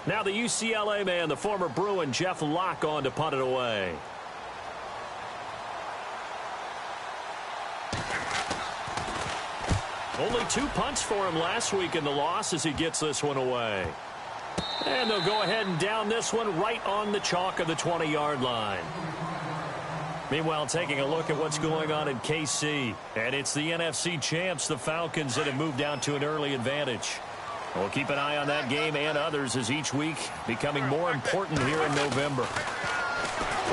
Now the UCLA man, the former Bruin, Jeff Locke, on to punt it away. Only 2 punts for him last week in the loss as he gets this one away. And they'll go ahead and down this one right on the chalk of the 20-yard line. Meanwhile, taking a look at what's going on in KC. And it's the NFC champs, the Falcons, that have moved down to an early advantage. We'll keep an eye on that game and others as each week becoming more important here in November.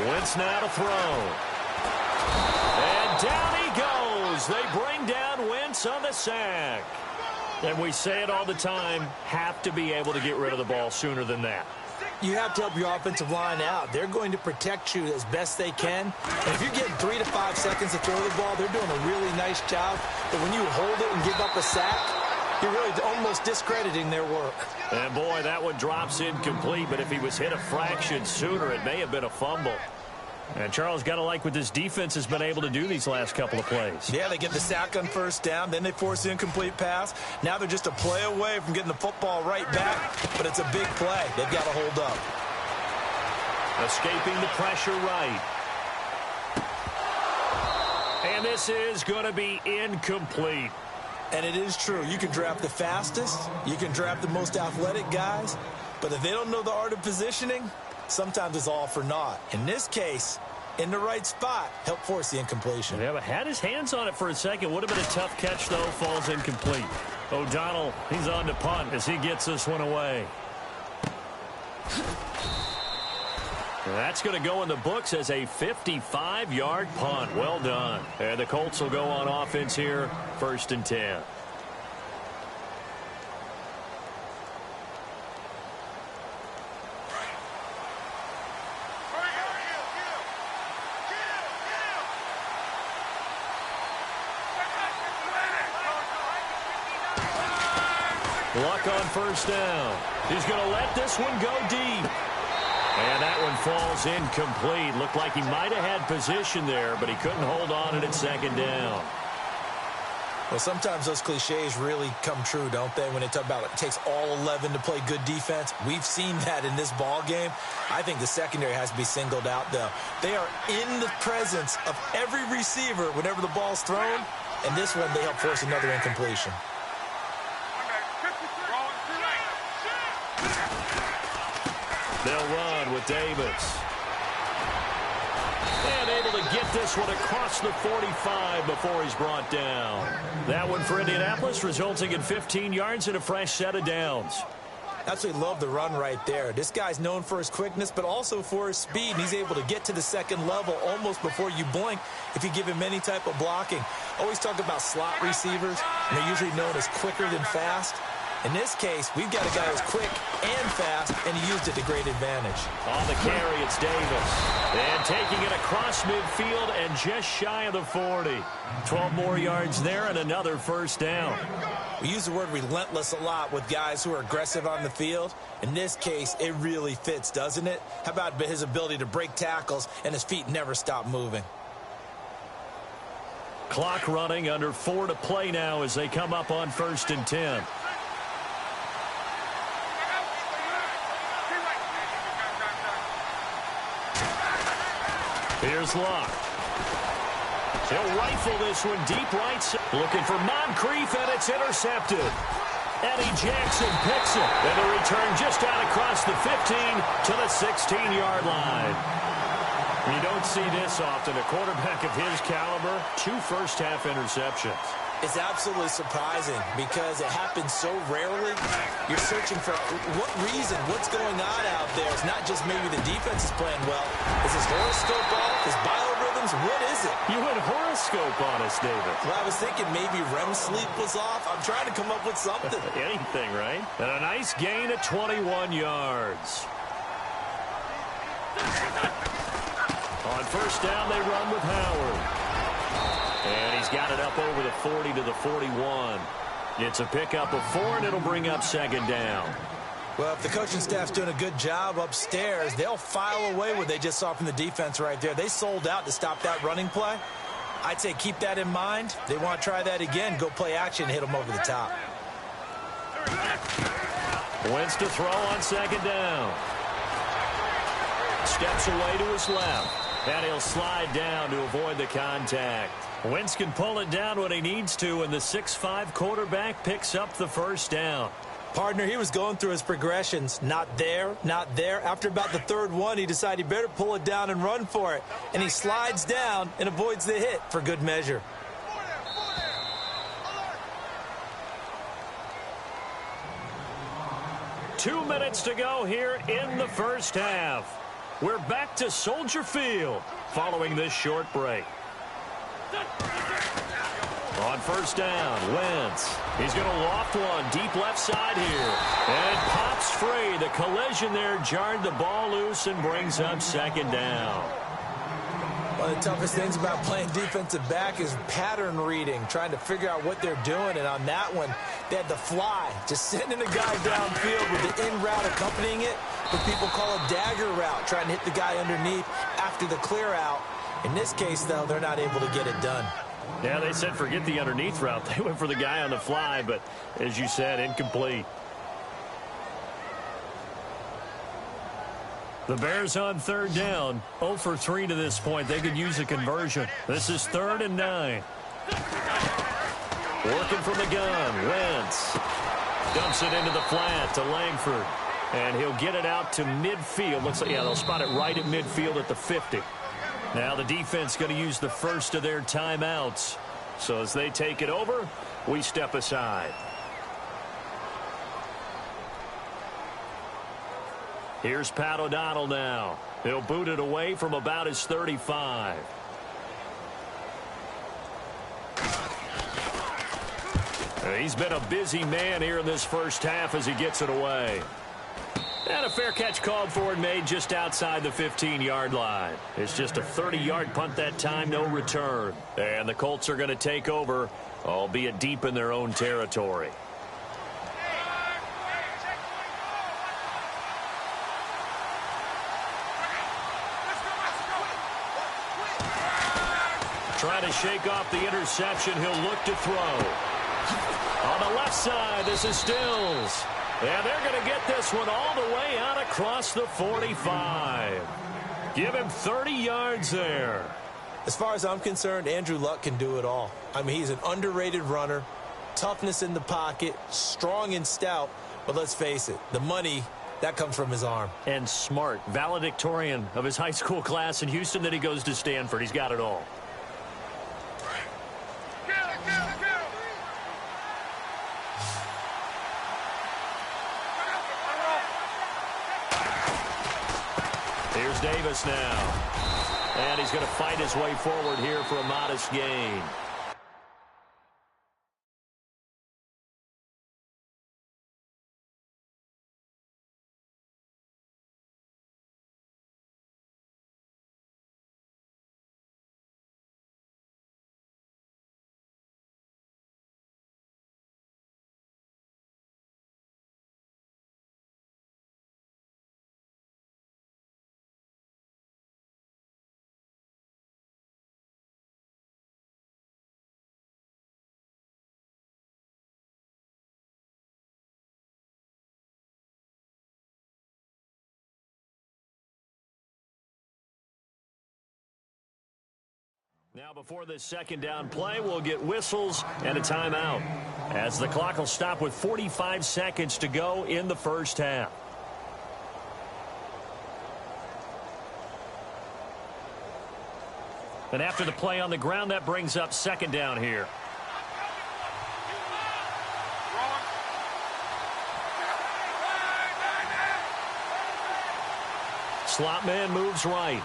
Wentz now to throw. And down he goes. They bring down Wentz on the sack. And we say it all the time, have to be able to get rid of the ball sooner than that. You have to help your offensive line out. They're going to protect you as best they can. And if you're getting 3 to 5 seconds to throw the ball, they're doing a really nice job. But when you hold it and give up a sack, you're really almost discrediting their work. And boy, that one drops incomplete, but if he was hit a fraction sooner, it may have been a fumble. And Charles, got to like what this defense has been able to do these last couple of plays. Yeah, they get the sack on first down, then they force the incomplete pass. Now they're just a play away from getting the football right back, but it's a big play. They've got to hold up. Escaping the pressure right. And this is going to be incomplete. And it is true. You can draft the fastest, you can draft the most athletic guys, but if they don't know the art of positioning, sometimes it's all for naught. In this case, in the right spot, help force the incompletion. Yeah, but had his hands on it for a second. Would have been a tough catch, though. Falls incomplete. O'Donnell, he's on to punt as he gets this one away. And that's going to go in the books as a 55-yard punt. Well done. And the Colts will go on offense here, 1st and 10. Luck on 1st down. He's going to let this one go deep. And that one falls incomplete. Looked like he might have had position there, but he couldn't hold on it at 2nd down. Well, sometimes those cliches really come true, don't they? When they talk about it takes all 11 to play good defense. We've seen that in this ball game. I think the secondary has to be singled out, though. They are in the presence of every receiver whenever the ball's thrown. And this one, they help force another incompletion. They'll run with Davis. And able to get this one across the 45 before he's brought down. That one for Indianapolis, resulting in 15 yards and a fresh set of downs. Absolutely love the run right there. This guy's known for his quickness, but also for his speed. He's able to get to the 2nd level almost before you blink if you give him any type of blocking. Always talk about slot receivers, and they're usually known as quicker than fast. In this case, we've got a guy who's quick and fast, and he used it to great advantage. On the carry, it's Davis. And taking it across midfield and just shy of the 40. 12 more yards there and another 1st down. We use the word relentless a lot with guys who are aggressive on the field. In this case, it really fits, doesn't it? How about his ability to break tackles and his feet never stop moving? Clock running, under 4 to play now as they come up on 1st and 10. Here's Luck. He'll rifle this one deep right. Looking for Moncrief, and it's intercepted. Eddie Jackson picks it. And the return just out across the 15 to the 16-yard line. You don't see this often. A quarterback of his caliber, 2 first-half interceptions. It's absolutely surprising because it happens so rarely. You're searching for what reason, what's going on out there. It's not just maybe the defense is playing well. Is his horoscope off? His biorhythms? What is it? You went horoscope on us, David. Well, I was thinking maybe REM sleep was off. I'm trying to come up with something. Anything, right? And a nice gain of 21 yards. On 1st down, they run with Howard. And he's got it up over the 40 to the 41. It's a pickup of 4, and it'll bring up 2nd down. Well, if the coaching staff's doing a good job upstairs, they'll file away what they just saw from the defense right there. They sold out to stop that running play. I'd say keep that in mind. They want to try that again. Go play action and hit them over the top. Wentz to throw on second down. Steps away to his left. And he'll slide down to avoid the contact. Wentz can pull it down when he needs to, and the 6'5" quarterback picks up the first down. Partner, he was going through his progressions. Not there, not there. After about the third one, he decided he better pull it down and run for it. And he slides down and avoids the hit for good measure. Two minutes to go here in the first half. We're back to Soldier Field following this short break. On first down, Wentz. He's going to loft one deep left side here. And pops free. The collision there jarred the ball loose and brings up second down. One of the toughest things about playing defensive back is pattern reading, trying to figure out what they're doing. And on that one, they had the fly, just sending a guy downfield with the in route accompanying it. What people call a dagger route, trying to hit the guy underneath after the clear out. In this case, though, they're not able to get it done. Yeah, they said forget the underneath route. They went for the guy on the fly, but as you said, incomplete. The Bears on third down, 0 for 3 to this point. They could use a conversion. This is 3rd and 9. Working from the gun, Wentz dumps it into the flat to Langford, and he'll get it out to midfield. Looks like, yeah, they'll spot it right at midfield at the 50. Now the defense going to use the first of their timeouts. So as they take it over, we step aside. Here's Pat O'Donnell now. He'll boot it away from about his 35. He's been a busy man here in this first half as he gets it away. And a fair catch called for and made just outside the 15-yard line. It's just a 30-yard punt that time, no return. And the Colts are going to take over, albeit deep in their own territory. Trying to shake off the interception. He'll look to throw. On the left side, this is Stills. And they're going to get this one all the way out across the 45. Give him 30 yards there. As far as I'm concerned, Andrew Luck can do it all. I mean, he's an underrated runner, toughness in the pocket, strong and stout. But let's face it, the money, that comes from his arm. And smart, valedictorian of his high school class in Houston. Then he goes to Stanford. He's got it all. Here's Davis now. And he's going to fight his way forward here for a modest gain. Now before this second down play, we'll get whistles and a timeout, as the clock will stop with 45 seconds to go in the first half. And after the play on the ground, that brings up second down here. Slot man moves right.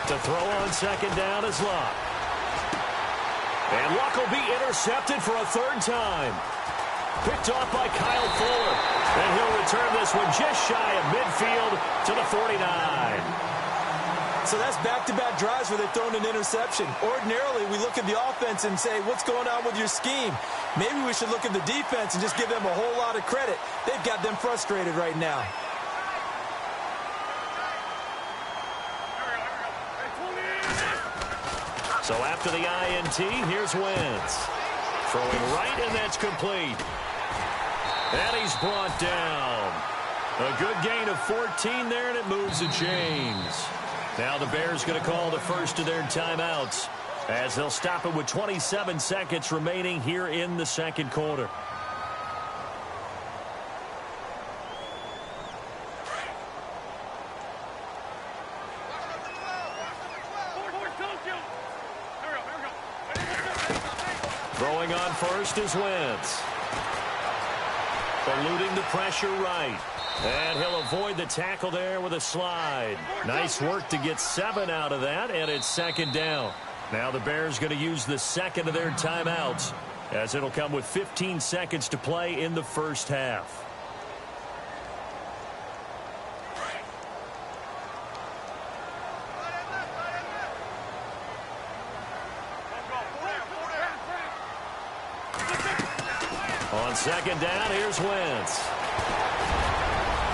To throw on second down is Luck. And Luck will be intercepted for a third time. Picked off by Kyle Fuller. And he'll return this one just shy of midfield to the 49. So that's back-to-back drives where they've thrown an interception. Ordinarily, we look at the offense and say, what's going on with your scheme? Maybe we should look at the defense and just give them a whole lot of credit. They've got them frustrated right now. So after the INT, here's Wentz. Throwing right, and that's complete. And he's brought down. A good gain of 14 there, and it moves the chains. Now the Bears going to call the first of their timeouts as they'll stop it with 27 seconds remaining here in the second quarter. Throwing on first is Wentz. Eluding the pressure right. And he'll avoid the tackle there with a slide. Nice work to get 7 out of that, and it's second down. Now the Bears going to use the second of their timeouts as it'll come with 15 seconds to play in the first half. On second down, here's Wentz.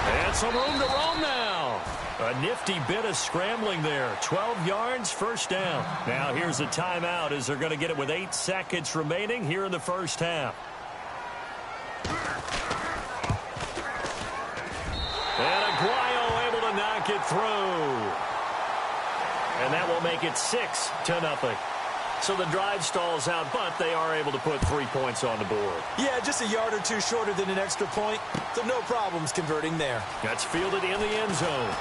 And some room to roam now. A nifty bit of scrambling there. 12 yards, first down. Now here's a timeout as they're going to get it with 8 seconds remaining here in the first half. And Aguayo able to knock it through. And that will make it 6-0. So the drive stalls out, but they are able to put 3 points on the board. Yeah, just a yard or two shorter than an extra point, so no problems converting there. That's fielded in the end zone.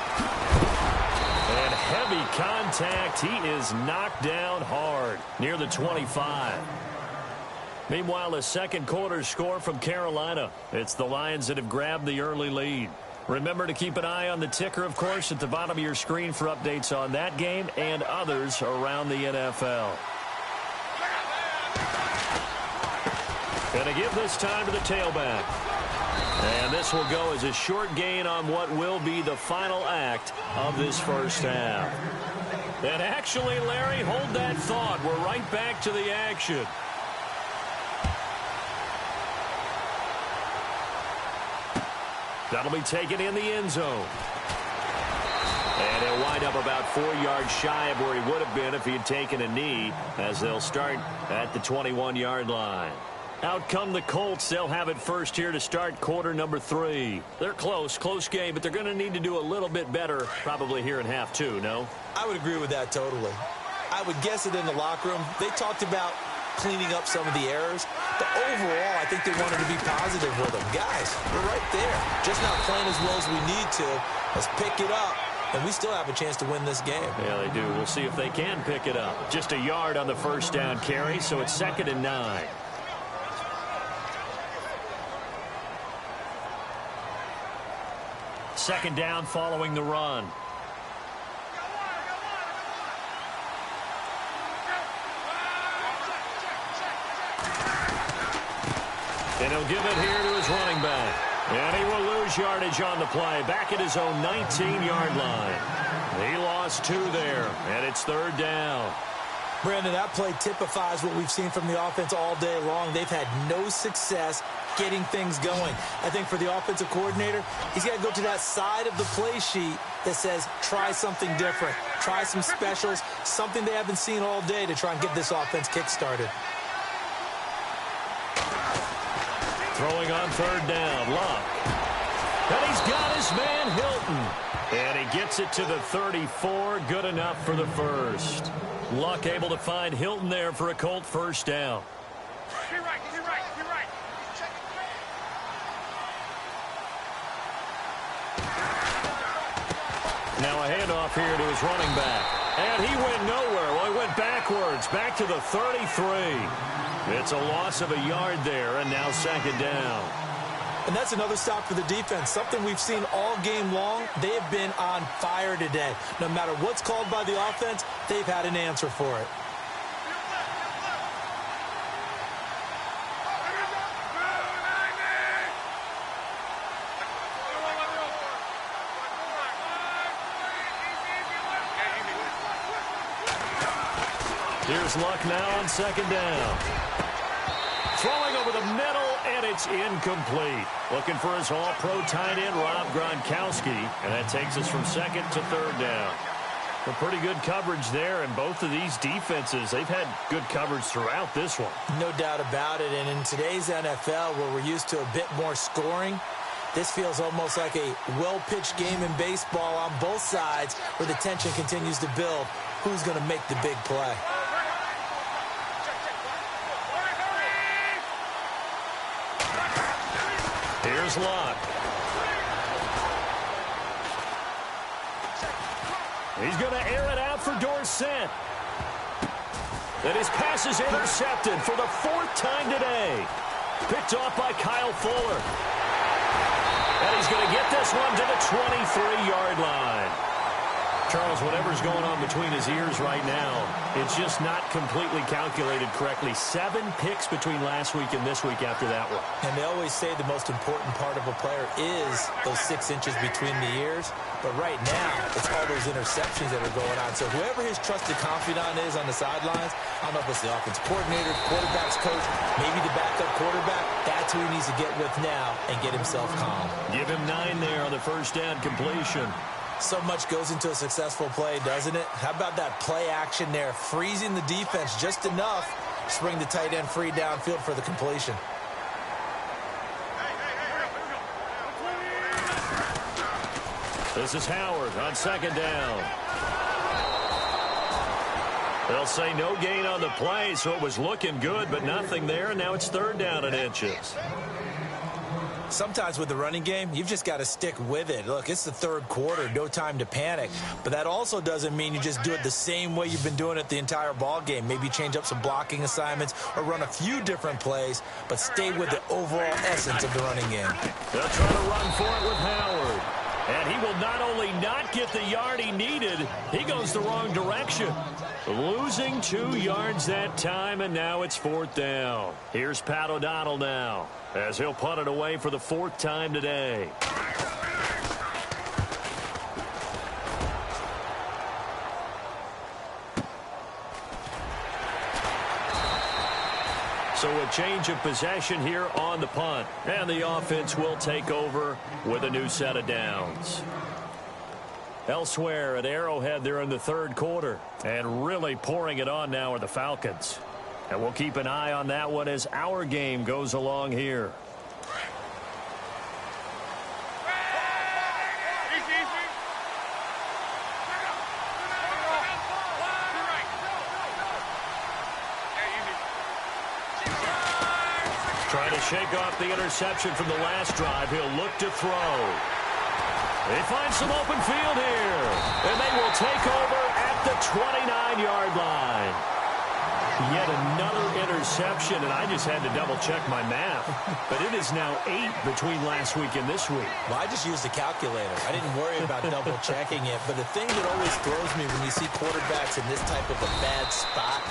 And heavy contact. He is knocked down hard near the 25. Meanwhile, a second quarter score from Carolina. It's the Lions that have grabbed the early lead. Remember to keep an eye on the ticker, of course, at the bottom of your screen for updates on that game and others around the NFL. Going to give this time to the tailback. And this will go as a short gain on what will be the final act of this first half. And actually, Larry, hold that thought. We're right back to the action. That'll be taken in the end zone. And he'll wind up about 4 yards shy of where he would have been if he had taken a knee, as they'll start at the 21-yard line. Out come the Colts. They'll have it first here to start quarter number 3. They're close game, but they're going to need to do a little bit better probably here in half 2, no? I would agree with that totally. I would guess it in the locker room. They talked about cleaning up some of the errors, but overall, I think they wanted to be positive with them. Guys, we're right there. Just not playing as well as we need to. Let's pick it up, and we still have a chance to win this game. Yeah, they do. We'll see if they can pick it up. Just a yard on the first down carry, so it's 2nd and 9. Second down following the run. And he'll give it here to his running back. And he will lose yardage on the play. Back at his own 19-yard line. He lost 2 there, and it's 3rd down. Brandon, that play typifies what we've seen from the offense all day long. They've had no success getting things going. I think for the offensive coordinator, he's got to go to that side of the play sheet that says, try something different. Try some specials, something they haven't seen all day to try and get this offense kick-started. Throwing on 3rd down, Luck. And he's got his man Hilton. And he gets it to the 34, good enough for the first. Luck able to find Hilton there for a Colt first down. You're right. Now a handoff here to his running back. And he went nowhere. Well, he went backwards, back to the 33. It's a loss of a yard there, and now 2nd down. And that's another stop for the defense, something we've seen all game long. They have been on fire today. No matter what's called by the offense, they've had an answer for it. Here's Luck now on 2nd down. Throwing over the middle, and it's incomplete. Looking for his all-pro tight end, Rob Gronkowski, and that takes us from 2nd to 3rd down. Well, pretty good coverage there, and both of these defenses, they've had good coverage throughout this one. No doubt about it, and in today's NFL, where we're used to a bit more scoring, this feels almost like a well-pitched game in baseball on both sides where the tension continues to build. Who's going to make the big play? Here's Locke. He's going to air it out for Dorsett. And his pass is intercepted for the 4th time today. Picked off by Kyle Fuller. And he's going to get this one to the 23-yard line. Charles, whatever's going on between his ears right now, it's just not completely calculated correctly. 7 picks between last week and this week after that one. And they always say the most important part of a player is those 6 inches between the ears. But right now, it's all those interceptions that are going on. So whoever his trusted confidant is on the sidelines, I don't know if it's the offense coordinator, quarterback's coach, maybe the backup quarterback, that's who he needs to get with now and get himself calm. Give him 9 there on the first down completion. So much goes into a successful play, doesn't it? How about that play action there, freezing the defense just enough to bring the tight end free downfield for the completion. This is Howard on 2nd down. They'll say no gain on the play, so it was looking good, but nothing there, and now it's 3rd down and inches. Sometimes with the running game, you've just got to stick with it. Look, it's the 3rd quarter, no time to panic. But that also doesn't mean you just do it the same way you've been doing it the entire ball game. Maybe change up some blocking assignments or run a few different plays, but stay with the overall essence of the running game. They'll try to run for it with Howard. And he will not only not get the yard he needed, he goes the wrong direction. Losing 2 yards that time, and now it's 4th down. Here's Pat O'Donnell now, as he'll punt it away for the 4th time today. So a change of possession here on the punt. And the offense will take over with a new set of downs. Elsewhere at Arrowhead, they're in the 3rd quarter. And really pouring it on now are the Falcons. And we'll keep an eye on that one as our game goes along here. Trying to shake off the interception from the last drive. He'll look to throw. They find some open field here. And they will take over at the 29-yard line. Yet another interception, and I just had to double-check my math. But it is now 8 between last week and this week. Well, I just used the calculator. I didn't worry about double-checking it. But the thing that always throws me when you see quarterbacks in this type of a bad spot,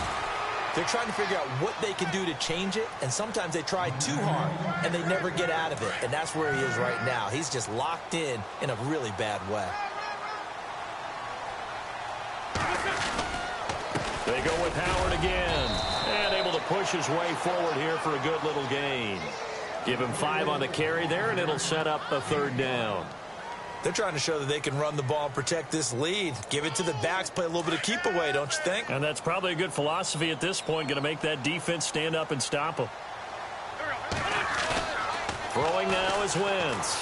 they're trying to figure out what they can do to change it, and sometimes they try too hard, and they never get out of it. And that's where he is right now. He's just locked in a really bad way. They go with Howard again, and able to push his way forward here for a good little gain. Give him 5 on the carry there, and it'll set up a 3rd down. They're trying to show that they can run the ball and protect this lead. Give it to the backs, play a little bit of keep away, don't you think? And that's probably a good philosophy at this point, going to make that defense stand up and stop them. Throwing now is Wentz.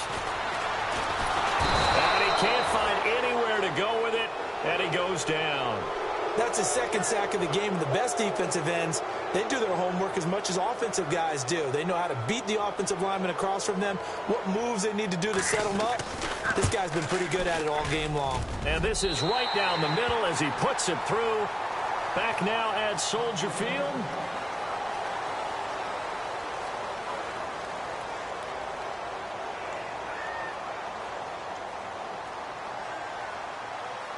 And he can't find anywhere to go with it, and he goes down. That's his 2nd sack of the game. The best defensive ends, they do their homework as much as offensive guys do. They know how to beat the offensive lineman across from them, what moves they need to do to set them up. This guy's been pretty good at it all game long. And this is right down the middle as he puts it through. Back now at Soldier Field.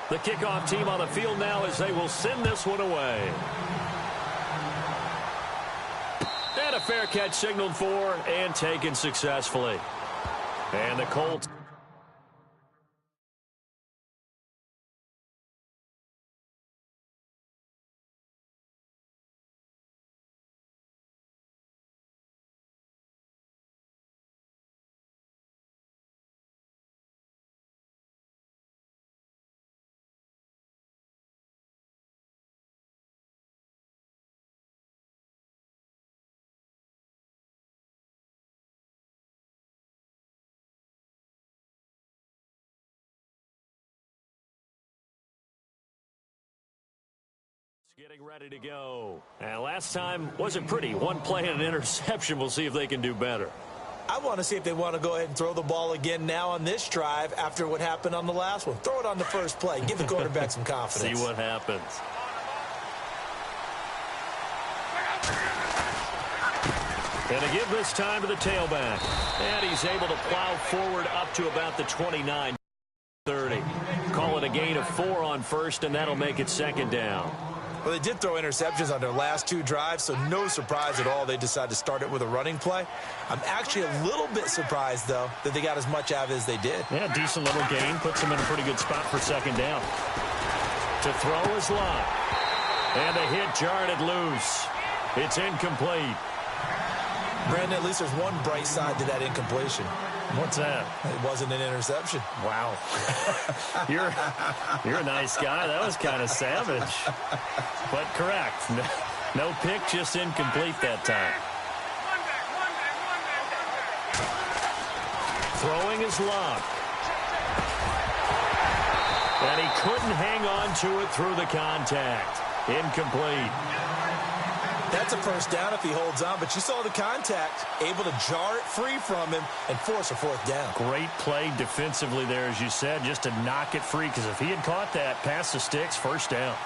The kickoff team on the field now as they will send this one away. And a fair catch signaled for and taken successfully. And the Colts Getting ready to go. And last time wasn't pretty. One play and an interception. We'll see if they can do better. I want to see if they want to go ahead and throw the ball again now on this drive after what happened on the last one. Throw it on the first play. Give the quarterback some confidence. See what happens. And to give this time to the tailback. And he's able to plow forward up to about the 29-30. Call it a gain of 4 on first, and that'll make it second down. Well, they did throw interceptions on their last 2 drives, so no surprise at all they decided to start it with a running play. I'm actually a little bit surprised, though, that they got as much out of it as they did. Yeah, decent little gain. Puts them in a pretty good spot for second down. To throw is Lott. And the hit jarred it loose. It's incomplete. Brandon, at least there's one bright side to that incompletion. What's that? It wasn't an interception. Wow. You're a nice guy. That was kind of savage. But correct. No pick, just incomplete that time. Throwing is Lott. And he couldn't hang on to it through the contact. Incomplete. That's a first down if he holds on, but you saw the contact, able to jar it free from him and force a fourth down. Great play defensively there, as you said, just to knock it free, because if he had caught that, past the sticks, first down.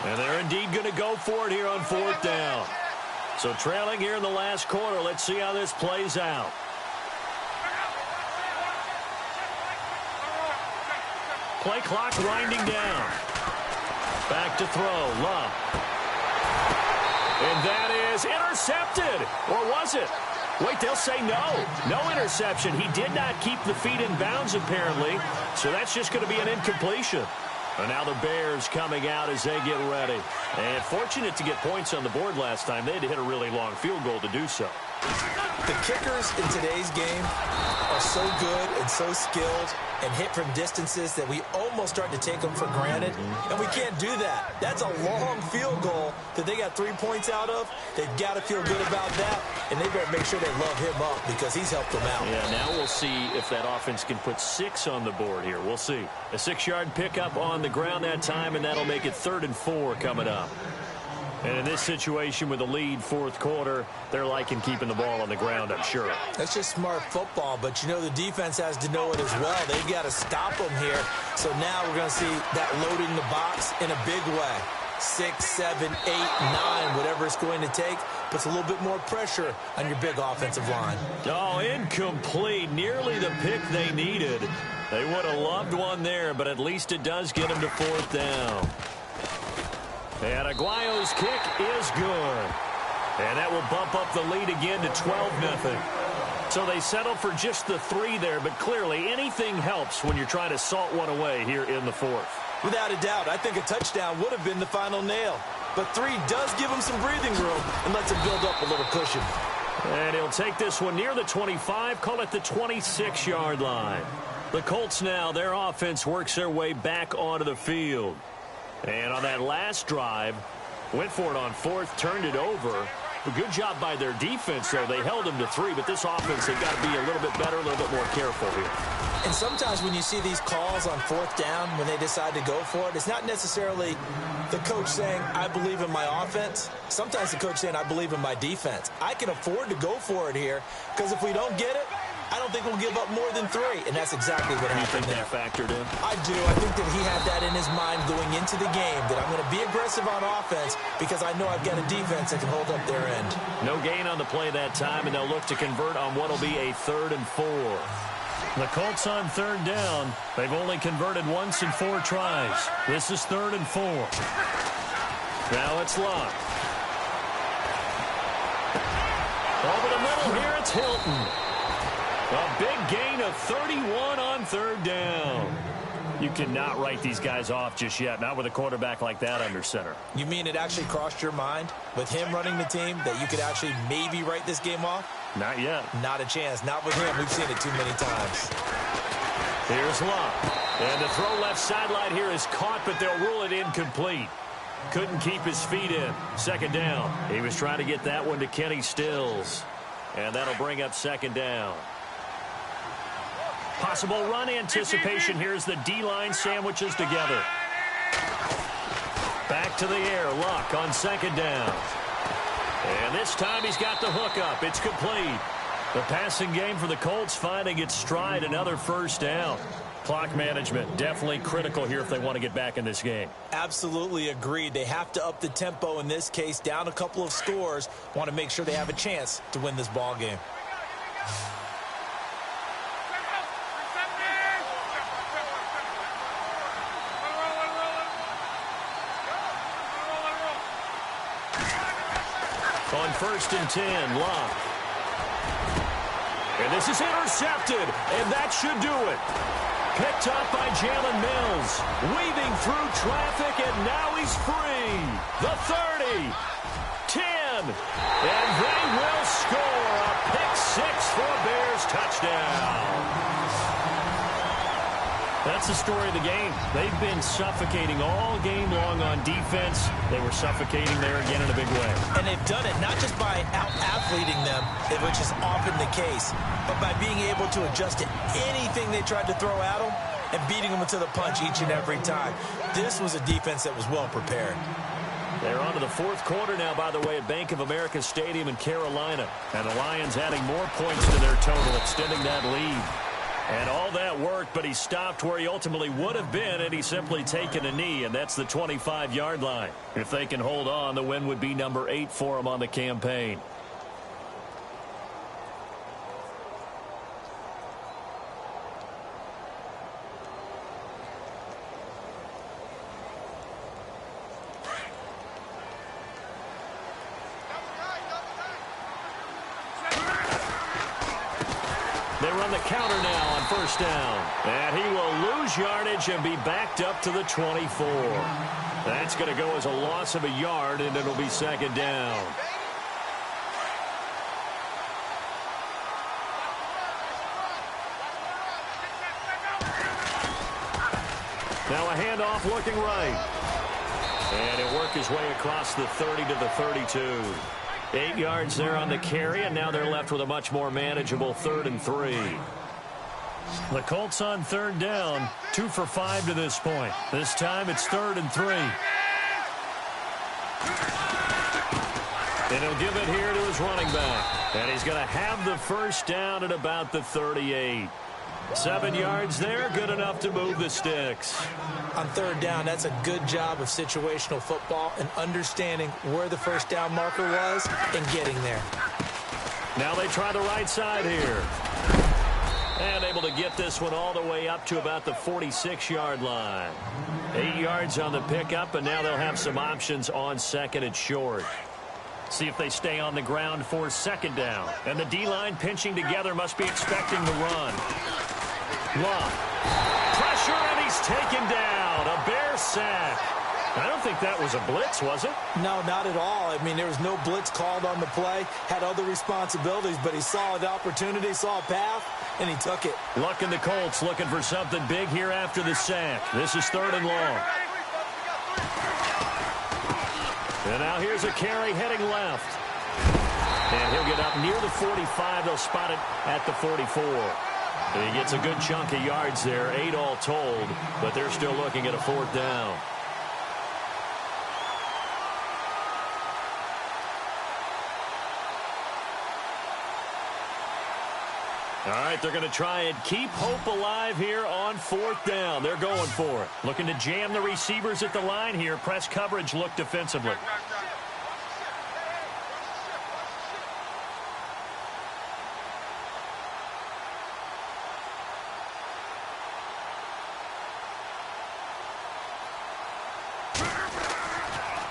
And they're indeed going to go for it here on fourth down. So trailing here in the last quarter, let's see how this plays out. Play clock winding down. Back to throw. Love. And that is intercepted. Or was it? Wait, they'll say no. No interception. He did not keep the feet in bounds, apparently. So that's just going to be an incompletion. And now the Bears coming out as they get ready. And fortunate to get points on the board last time. They had to hit a really long field goal to do so. The kickers in today's game are so good and so skilled and hit from distances that we almost start to take them for granted, and we can't do that. That's a long field goal that they got 3 points out of. They've got to feel good about that, and they better make sure they love him up because he's helped them out. Yeah, now we'll see if that offense can put 6 on the board here. We'll see. A 6-yard pickup on the ground that time, and that'll make it 3rd and 4 coming up. And in this situation with the lead fourth quarter, they're liking keeping the ball on the ground, I'm sure. That's just smart football, but you know the defense has to know it as well. They've got to stop them here. So now we're going to see that loading the box in a big way. 6, 7, 8, 9, whatever it's going to take, puts a little bit more pressure on your big offensive line. Oh, incomplete. Nearly the pick they needed. They would have loved one there, but at least it does get them to fourth down. And Aguayo's kick is good. And that will bump up the lead again to 12-0. So they settle for just the 3 there, but clearly anything helps when you're trying to salt one away here in the fourth. Without a doubt, I think a touchdown would have been the final nail. But 3 does give him some breathing room and lets him build up a little cushion. And he'll take this one near the 25, call it the 26-yard line. The Colts now, their offense works their way back onto the field. And on that last drive, went for it on fourth, turned it over. A good job by their defense, though. They held them to 3, but this offense, they've got to be a little bit better, a little bit more careful here. And sometimes when you see these calls on fourth down, when they decide to go for it, it's not necessarily the coach saying, I believe in my offense. Sometimes the coach saying, I believe in my defense. I can afford to go for it here, because if we don't get it, I don't think we'll give up more than 3, and that's exactly what happened there. You think that factored in? I do. I think that he had that in his mind going into the game, that I'm going to be aggressive on offense because I know I've got a defense that can hold up their end. No gain on the play that time, and they'll look to convert on what will be a 3rd and 4. The Colts on 3rd down. They've only converted once in 4 tries. This is 3rd and 4. Now it's Lott. Over the middle here, it's Hilton. A big gain of 31 on 3rd down. You cannot write these guys off just yet, not with a quarterback like that under center. You mean it actually crossed your mind with him running the team that you could actually maybe write this game off? Not yet. Not a chance. Not with him. We've seen it too many times. Here's Lott. And the throw left sideline here is caught, but they'll rule it incomplete. Couldn't keep his feet in. 2nd down. He was trying to get that one to Kenny Stills. And that'll bring up second down. Possible run anticipation here as the D-line sandwiches together. Back to the air. Luck on second down. And this time he's got the hook up. It's complete. The passing game for the Colts finding its stride, another first down. Clock management definitely critical here if they want to get back in this game. Absolutely agreed. They have to up the tempo in this case, down a couple of scores. Want to make sure they have a chance to win this ball game. On 1st and 10, Locke. And this is intercepted, and that should do it. Picked up by Jalen Mills. Weaving through traffic, and now he's free. The 30. 10. And they will score a pick-6 for a Bears touchdown. That's the story of the game. They've been suffocating all game long on defense. They were suffocating there again in a big way. And they've done it not just by out-athleting them, which is often the case, but by being able to adjust to anything they tried to throw at them and beating them to the punch each and every time. This was a defense that was well prepared. They're on to the fourth quarter now, by the way, at Bank of America Stadium in Carolina. And the Lions adding more points to their total, extending that lead. And all that worked, but he stopped where he ultimately would have been had he simply taken a knee, and that's the 25-yard line. If they can hold on, the win would be number 8 for him on the campaign. They run the counter now on 1st down. And he will lose yardage and be backed up to the 24. That's going to go as a loss of a yard, and it'll be 2nd down. Now a handoff looking right. And it worked his way across the 30 to the 32. 8 yards there on the carry, and now they're left with a much more manageable 3rd and 3. The Colts on 3rd down, 2 for 5 to this point. This time it's 3rd and 3. And he'll give it here to his running back. And he's going to have the first down at about the 38. 7 yards there, good enough to move the sticks. On 3rd down, that's a good job of situational football and understanding where the first down marker was and getting there. Now they try the right side here. And able to get this one all the way up to about the 46-yard line. 8 yards on the pickup, and now they'll have some options on 2nd and short. See if they stay on the ground for 2nd down. And the D-line pinching together must be expecting the run. Love. Pressure, and he's taken down. A Bear sack. I don't think that was a blitz, was it? No, not at all. I mean, there was no blitz called on the play. Had other responsibilities, but he saw an opportunity, saw a path, and he took it. Luck in the Colts looking for something big here after the sack. This is 3rd and long. And now here's a carry heading left. And he'll get up near the 45. They'll spot it at the 44. And he gets a good chunk of yards there, 8 all told, but they're still looking at a 4th down. All right, they're going to try and keep hope alive here on 4th down. They're going for it. Looking to jam the receivers at the line here. Press coverage look defensively.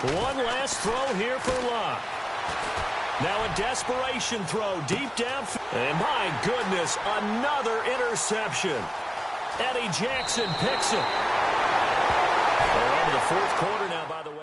One last throw here for Locke. Now a desperation throw deep down. And my goodness, another interception. Eddie Jackson picks it. We're on to the 4th quarter now, by the way.